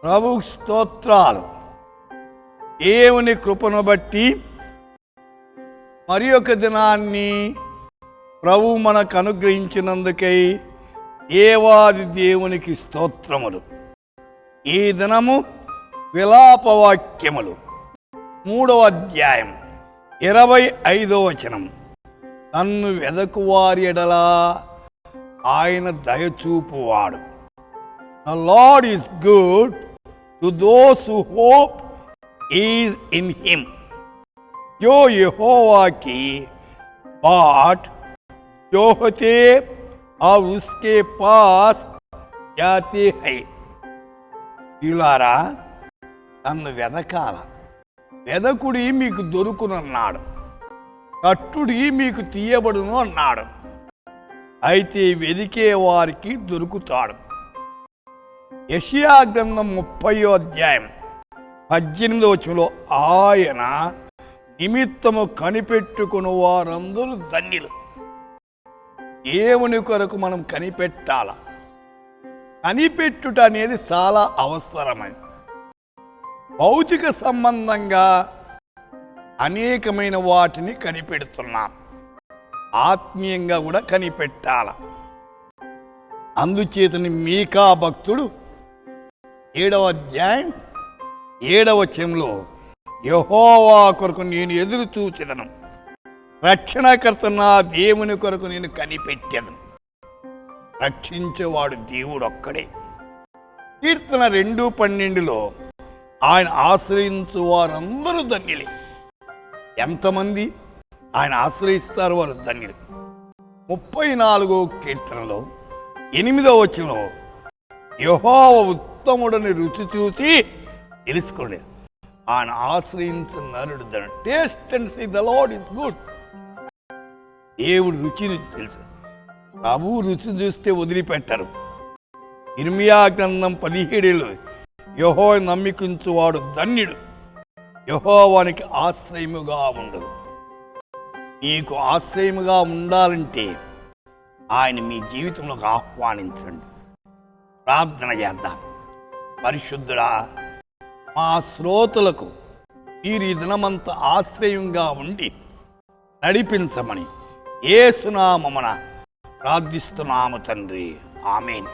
ప్రభు స్తోత్రాలు. దేవుని కృపను బట్టి మరి ఒక దినాన్ని ప్రభు మనకు అనుగ్రహించినందుకై దేవాది దేవునికి స్తోత్రములు. ఈ దినము విలాపవాక్యములు 3వ అధ్యాయం 25వ వచనం. నన్ను వెదకువారి ఎడల ఆయన దయచూపువాడు. The Lord is good to those who hope is in him. जो यहोवा की बाट जोहते और उसके पास जाते हैं. ఇలారా నన్ను వెదకాల, వెదకుడి మీకు దొరుకునన్నాడు, తట్టుడి మీకు తీయబడును అన్నాడు. అయితే వెదికే వారికి దొరుకుతాడు. యెషయా గ్రంథం 30వ అధ్యాయం 18వ వచనంలో ఆయన నిమిత్తము కనిపెట్టుకుని వారందరూ ధన్యులు. దేవుని కొరకు మనం కనిపెట్టాల. కనిపెట్టుట అనేది చాలా అవసరమైనది. భౌతిక సంబంధంగా అనేకమైన వాటిని కనిపెడుతున్నాం, ఆత్మీయంగా కూడా కనిపెట్టాల. అందుచేతని మీకా భక్తుడు 7వ అధ్యాయం 7వ వచనంలో యెహోవా కొరకు నేను ఎదురు చూచెదను, రక్షణకర్త నా దేవుని కొరకు నేను కనిపెట్టెదను. రక్షించేవాడు దేవుడు ఒక్కడే. కీర్తన 2:12లో ఆయన ఆశ్రయించు వారందరూ ధన్యులే. ఎంతమంది ఆయన ఆశ్రయిస్తారు వారు ధన్యులు. 34వ కీర్తనలో 8వ వచనంలో యెహోవా ఉత్తముడని రుచి చూసి తెలుసుకోండి, ఆయన ఆశ్రయించిన నరుడు ధన్యుడు. Taste and see the Lord is good. దేవుడు రుచిని తెలుసు. ప్రభు రుచి చూస్తే వదిలిపెట్టరు. ఇర్మియా గ్రంథం 17లో యెహోవా నమ్మికించువాడు ధన్యుడు, యెహోవానికి ఆశ్రయముగా ఉండదు. మీకు ఆశ్రయముగా ఉండాలంటే ఆయన మీ జీవితంలోకి ఆహ్వానించండి. ప్రార్థన చేద్దాం. పరిశుద్ధుడా, మా శ్రోతలకు మీరు ఈ దినమంతా ఆశ్రయంగా ఉండి నడిపించమని యేసు నామమున ప్రార్థిస్తున్నాము తండ్రి. ఆమేన్.